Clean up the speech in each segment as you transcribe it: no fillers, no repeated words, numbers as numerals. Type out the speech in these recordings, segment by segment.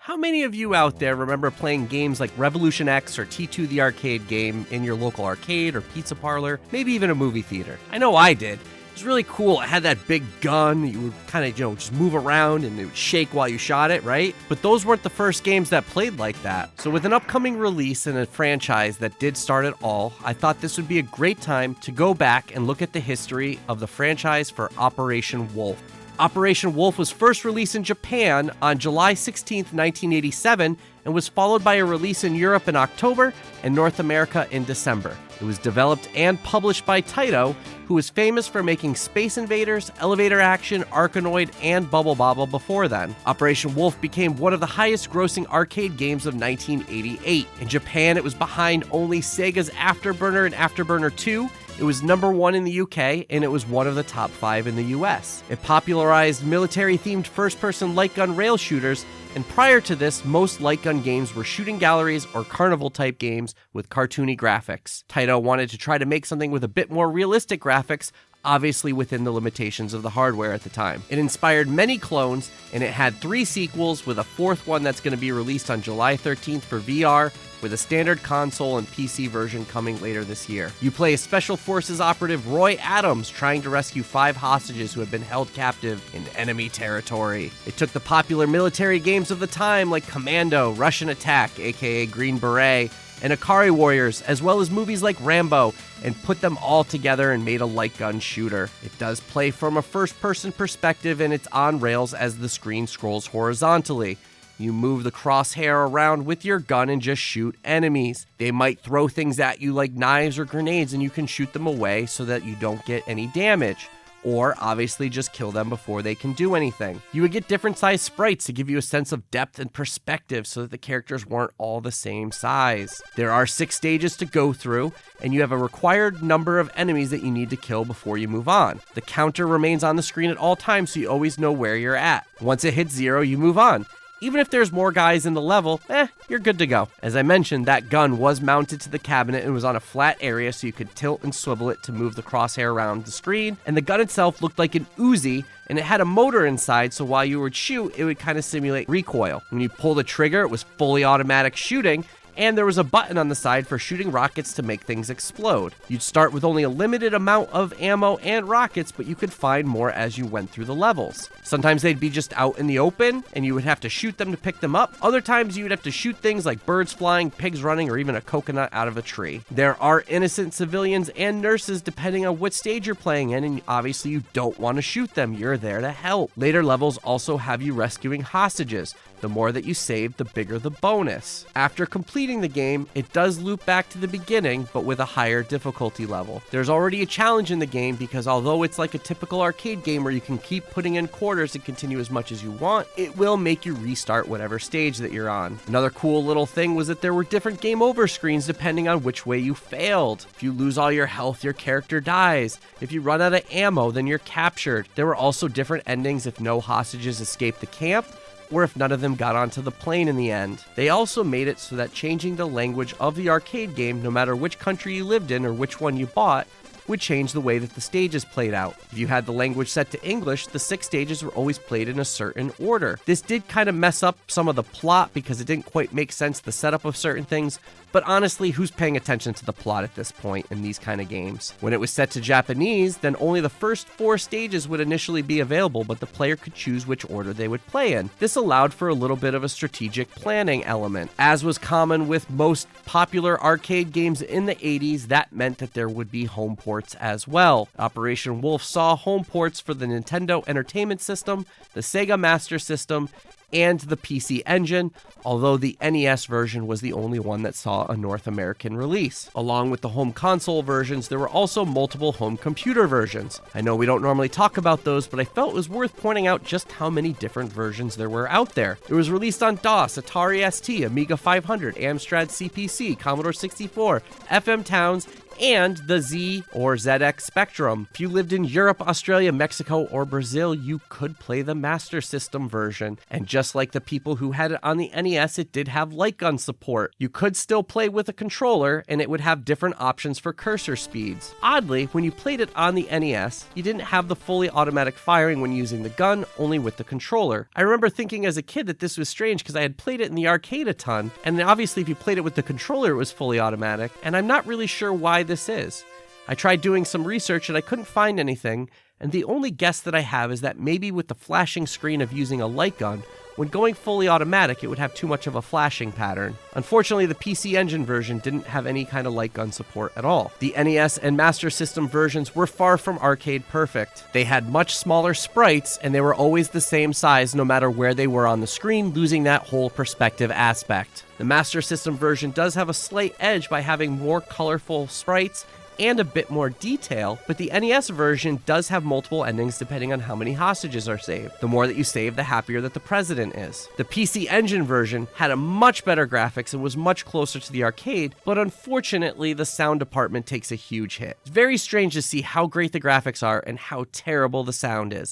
How many of you out there remember playing games like Revolution X or T2 the arcade game in your local arcade or pizza parlor, maybe even a movie theater? I know I did. It was really cool. It had that big gun. You would kind of, just move around and it would shake while you shot it, right? But those weren't the first games that played like that. So with an upcoming release and a franchise that did start it all, I thought this would be a great time to go back and look at the history of the franchise for Operation Wolf. Operation Wolf was first released in Japan on July 16, 1987, and was followed by a release in Europe in October and North America in December. It was developed and published by Taito, who was famous for making Space Invaders, Elevator Action, Arkanoid, and Bubble Bobble before then. Operation Wolf became one of the highest-grossing arcade games of 1988. In Japan, it was behind only Sega's Afterburner and Afterburner 2. It was number 1 in the UK, and it was one of the top 5 in the US. It popularized military-themed first-person light gun rail shooters, and prior to this, most light gun games were shooting galleries or carnival-type games with cartoony graphics. Taito wanted to try to make something with a bit more realistic graphics, obviously within the limitations of the hardware at the time. It inspired many clones, and it had 3 sequels, with a 4th one that's going to be released on July 13th for VR, with a standard console and PC version coming later this year. You play a Special Forces operative Roy Adams trying to rescue 5 hostages who had been held captive in enemy territory. It took the popular military games of the time like Commando, Russian Attack, aka Green Beret, and Ikari Warriors, as well as movies like Rambo, and put them all together and made a light gun shooter. It does play from a first-person perspective, and it's on rails as the screen scrolls horizontally. You move the crosshair around with your gun and just shoot enemies. They might throw things at you like knives or grenades, and you can shoot them away so that you don't get any damage. Or, obviously, just kill them before they can do anything. You would get different sized sprites to give you a sense of depth and perspective so that the characters weren't all the same size. There are 6 stages to go through, and you have a required number of enemies that you need to kill before you move on. The counter remains on the screen at all times, so you always know where you're at. Once it hits 0, you move on. Even if there's more guys in the level, you're good to go. As I mentioned, that gun was mounted to the cabinet and was on a flat area so you could tilt and swivel it to move the crosshair around the screen. And the gun itself looked like an Uzi, and it had a motor inside, so while you would shoot, it would kind of simulate recoil. When you pull the trigger, it was fully automatic shooting, and there was a button on the side for shooting rockets to make things explode. You'd start with only a limited amount of ammo and rockets, but you could find more as you went through the levels. Sometimes they'd be just out in the open, and you would have to shoot them to pick them up. Other times you would have to shoot things like birds flying, pigs running, or even a coconut out of a tree. There are innocent civilians and nurses depending on what stage you're playing in, and obviously you don't want to shoot them. You're there to help. Later levels also have you rescuing hostages. The more that you save, the bigger the bonus. After completing the game, it does loop back to the beginning, but with a higher difficulty level. There's already a challenge in the game because although it's like a typical arcade game where you can keep putting in quarters and continue as much as you want, it will make you restart whatever stage that you're on. Another cool little thing was that there were different game over screens depending on which way you failed. If you lose all your health, your character dies. If you run out of ammo, then you're captured. There were also different endings if no hostages escaped the camp, or if none of them got onto the plane in the end. They also made it so that changing the language of the arcade game, no matter which country you lived in or which one you bought, would change the way that the stages played out. If you had the language set to English, the 6 stages were always played in a certain order. This did kind of mess up some of the plot because it didn't quite make sense, the setup of certain things, but honestly, who's paying attention to the plot at this point in these kind of games? When it was set to Japanese, then only the first 4 stages would initially be available, but the player could choose which order they would play in. This allowed for a little bit of a strategic planning element. As was common with most popular arcade games in the 80s, that meant that there would be home ports as well. Operation Wolf saw home ports for the Nintendo Entertainment System, the Sega Master System, and the PC Engine, although the NES version was the only one that saw a North American release. Along with the home console versions, there were also multiple home computer versions. I know we don't normally talk about those, but I felt it was worth pointing out just how many different versions there were out there. It was released on DOS, Atari ST, Amiga 500, Amstrad CPC, Commodore 64, FM Towns, and the Z or ZX Spectrum. If you lived in Europe, Australia, Mexico, or Brazil, you could play the Master System version. And just just like the people who had it on the NES, it did have light gun support. You could still play with a controller, and it would have different options for cursor speeds. Oddly, when you played it on the NES, you didn't have the fully automatic firing when using the gun, only with the controller. I remember thinking as a kid that this was strange because I had played it in the arcade a ton, and obviously if you played it with the controller, it was fully automatic, and I'm not really sure why this is. I tried doing some research and I couldn't find anything, and the only guess that I have is that maybe with the flashing screen of using a light gun, when going fully automatic, it would have too much of a flashing pattern. Unfortunately, the PC Engine version didn't have any kind of light gun support at all. The NES and Master System versions were far from arcade perfect. They had much smaller sprites, and they were always the same size no matter where they were on the screen, losing that whole perspective aspect. The Master System version does have a slight edge by having more colorful sprites and a bit more detail, but the NES version does have multiple endings depending on how many hostages are saved. The more that you save, the happier that the president is. The PC Engine version had a much better graphics and was much closer to the arcade, but unfortunately the sound department takes a huge hit. It's very strange to see how great the graphics are and how terrible the sound is.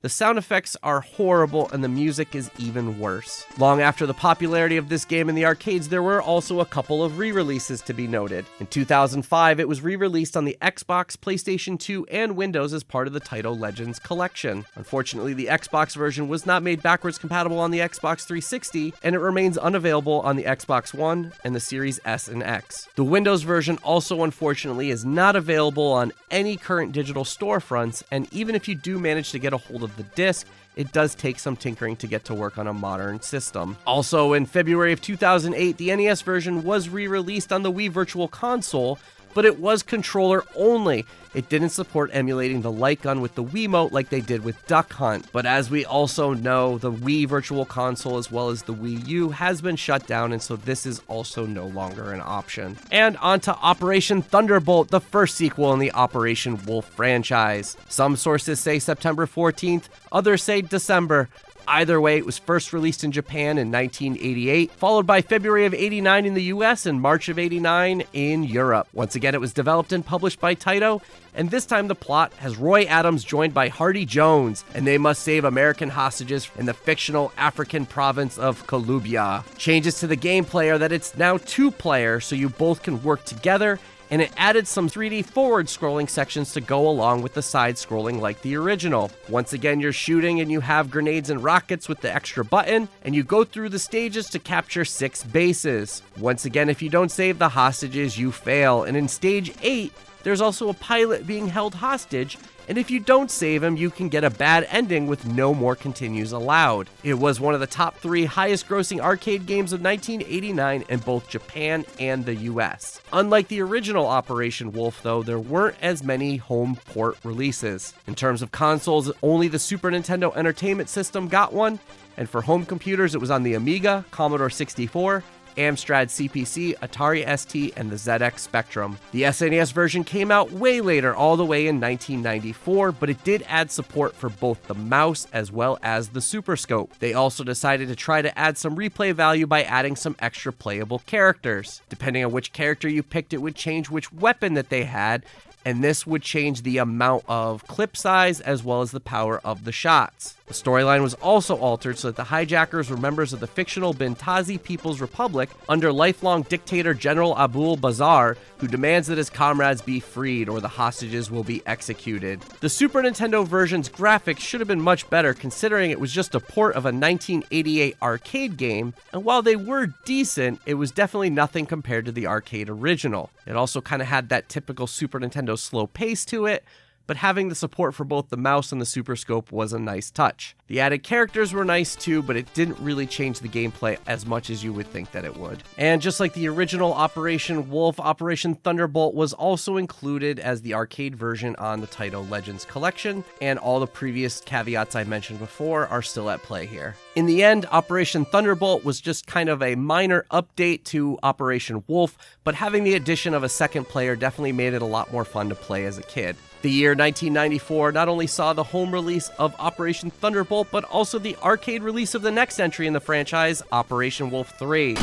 The sound effects are horrible and the music is even worse. Long after the popularity of this game in the arcades, there were also a couple of re-releases to be noted. In 2005, it was re-released on the Xbox, PlayStation 2, and Windows as part of the Taito Legends collection. Unfortunately, the Xbox version was not made backwards compatible on the Xbox 360, and it remains unavailable on the Xbox One and the Series S and X. The Windows version also, unfortunately, is not available on any current digital storefronts, and even if you do manage to get a hold of the disc, it does take some tinkering to get to work on a modern system. Also, in February of 2008, the NES version was re-released on the Wii Virtual Console, but it was controller only. It didn't support emulating the light gun with the Wiimote like they did with Duck Hunt. But as we also know, the Wii Virtual Console as well as the Wii U has been shut down, and so this is also no longer an option. And on to Operation Thunderbolt, the first sequel in the Operation Wolf franchise. Some sources say September 14th, others say December. Either way, it was first released in Japan in 1988, followed by February of 89 in the US and March of 89 in Europe. Once again, it was developed and published by Taito, and this time the plot has Roy Adams joined by Hardy Jones, and they must save American hostages in the fictional African province of Columbia. Changes to the gameplay are that it's now two-player, so you both can work together, and it added some 3D forward-scrolling sections to go along with the side-scrolling like the original. Once again, you're shooting and you have grenades and rockets with the extra button, and you go through the stages to capture 6 bases. Once again, if you don't save the hostages, you fail, and in Stage 8, there's also a pilot being held hostage, and if you don't save him, you can get a bad ending with no more continues allowed. It was one of the top 3 highest grossing arcade games of 1989 in both Japan and the US. Unlike the original Operation Wolf though, there weren't as many home port releases. In terms of consoles, only the Super Nintendo Entertainment System got one, and for home computers it was on the Amiga, Commodore 64, Amstrad CPC, Atari ST, and the ZX Spectrum. The SNES version came out way later, all the way in 1994, but it did add support for both the mouse as well as the Super Scope. They also decided to try to add some replay value by adding some extra playable characters. Depending on which character you picked, it would change which weapon that they had, and this would change the amount of clip size as well as the power of the shots. The storyline was also altered so that the hijackers were members of the fictional Benghazi People's Republic under lifelong dictator General Abul Bazar, who demands that his comrades be freed or the hostages will be executed. The Super Nintendo version's graphics should have been much better considering it was just a port of a 1988 arcade game, and while they were decent, it was definitely nothing compared to the arcade original. It also kind of had that typical Super Nintendo slow pace to it, but having the support for both the mouse and the Super Scope was a nice touch. The added characters were nice too, but it didn't really change the gameplay as much as you would think that it would. And just like the original Operation Wolf, Operation Thunderbolt was also included as the arcade version on the Taito Legends collection, and all the previous caveats I mentioned before are still at play here. In the end, Operation Thunderbolt was just kind of a minor update to Operation Wolf, but having the addition of a second player definitely made it a lot more fun to play as a kid. The year 1994 not only saw the home release of Operation Thunderbolt, but also the arcade release of the next entry in the franchise, Operation Wolf 3.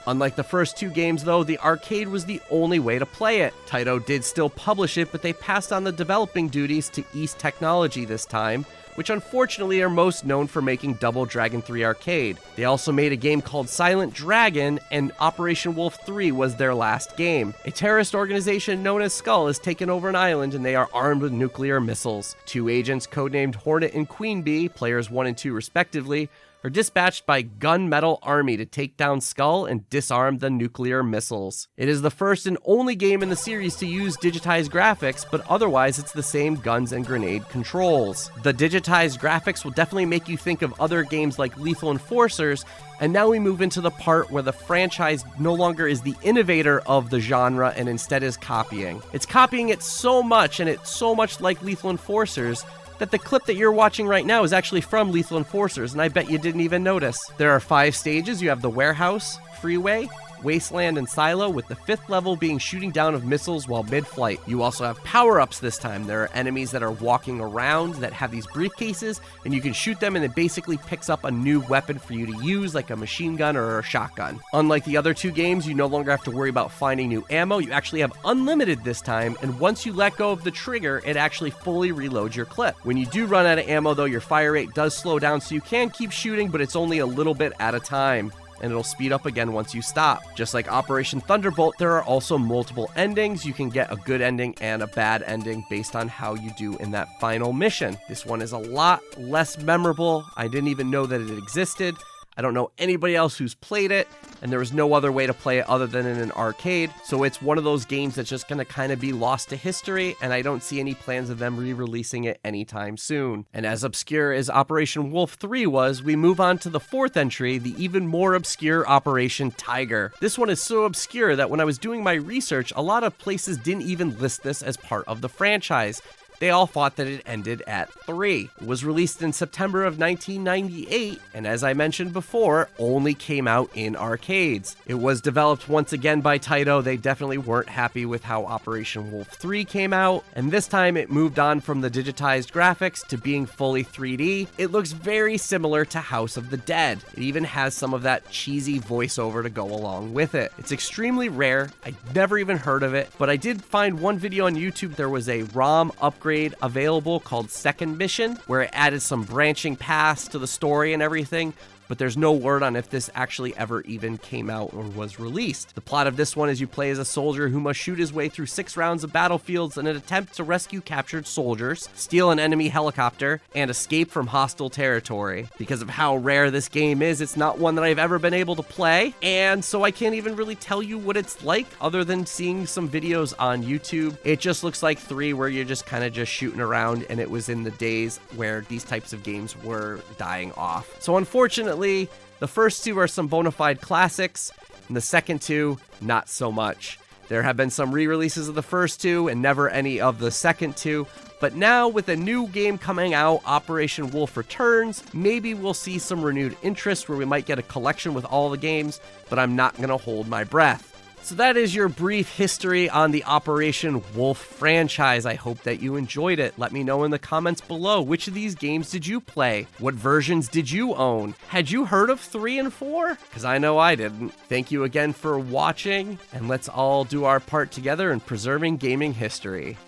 Unlike the first two games though, the arcade was the only way to play it. Taito did still publish it, but they passed on the developing duties to East Technology this time, which unfortunately are most known for making Double Dragon 3 Arcade. They also made a game called Silent Dragon, and Operation Wolf 3 was their last game. A terrorist organization known as Skull has taken over an island, and they are armed with nuclear missiles. Two agents, codenamed Hornet and Queen Bee, players 1 and 2 respectively, are dispatched by Gunmetal Army to take down Skull and disarm the nuclear missiles. It is the first and only game in the series to use digitized graphics, but otherwise it's the same guns and grenade controls. The digitized graphics will definitely make you think of other games like Lethal Enforcers, and now we move into the part where the franchise no longer is the innovator of the genre and instead is copying. It's copying it so much, and it's so much like Lethal Enforcers, that the clip that you're watching right now is actually from Lethal Enforcers, and I bet you didn't even notice. There are 5 stages. You have the warehouse, freeway, wasteland, and silo, with the 5th level being shooting down of missiles while mid-flight. You also have power-ups this time. There are enemies that are walking around that have these briefcases, and you can shoot them, and it basically picks up a new weapon for you to use, like a machine gun or a shotgun. Unlike the other two games, you no longer have to worry about finding new ammo. You actually have unlimited this time, and once you let go of the trigger, it actually fully reloads your clip. When you do run out of ammo, though, your fire rate does slow down, so you can keep shooting, but it's only a little bit at a time, and it'll speed up again once you stop. Just like Operation Thunderbolt, there are also multiple endings. You can get a good ending and a bad ending based on how you do in that final mission. This one is a lot less memorable. I didn't even know that it existed. I don't know anybody else who's played it, and there was no other way to play it other than in an arcade, so it's one of those games that's just going to kind of be lost to history, and I don't see any plans of them re-releasing it anytime soon. And as obscure as Operation Wolf 3 was, we move on to the 4th entry, the even more obscure Operation Tiger. This one is so obscure that when I was doing my research, a lot of places didn't even list this as part of the franchise. They all thought that it ended at 3. It was released in September of 1998, and as I mentioned before, only came out in arcades. It was developed once again by Taito. They definitely weren't happy with how Operation Wolf 3 came out, and this time it moved on from the digitized graphics to being fully 3D. It looks very similar to House of the Dead. It even has some of that cheesy voiceover to go along with it. It's extremely rare. I'd never even heard of it, but I did find one video on YouTube. There was a ROM upgrade available called Second Mission, where it added some branching paths to the story and everything, but there's no word on if this actually ever even came out or was released. The plot of this one is you play as a soldier who must shoot his way through 6 rounds of battlefields in an attempt to rescue captured soldiers, steal an enemy helicopter, and escape from hostile territory. Because of how rare this game is, it's not one that I've ever been able to play, and so I can't even really tell you what it's like other than seeing some videos on YouTube. It just looks like 3, where you're just kind of just shooting around, and it was in the days where these types of games were dying off. So unfortunately, the first 2 are some bona fide classics, and the second 2, not so much. There have been some re-releases of the first 2 and never any of the second 2, but now with a new game coming out, Operation Wolf Returns, maybe we'll see some renewed interest where we might get a collection with all the games, but I'm not going to hold my breath. So that is your brief history on the Operation Wolf franchise. I hope that you enjoyed it. Let me know in the comments below, which of these games did you play? What versions did you own? Had you heard of 3 and 4? Because I know I didn't. Thank you again for watching, and let's all do our part together in preserving gaming history.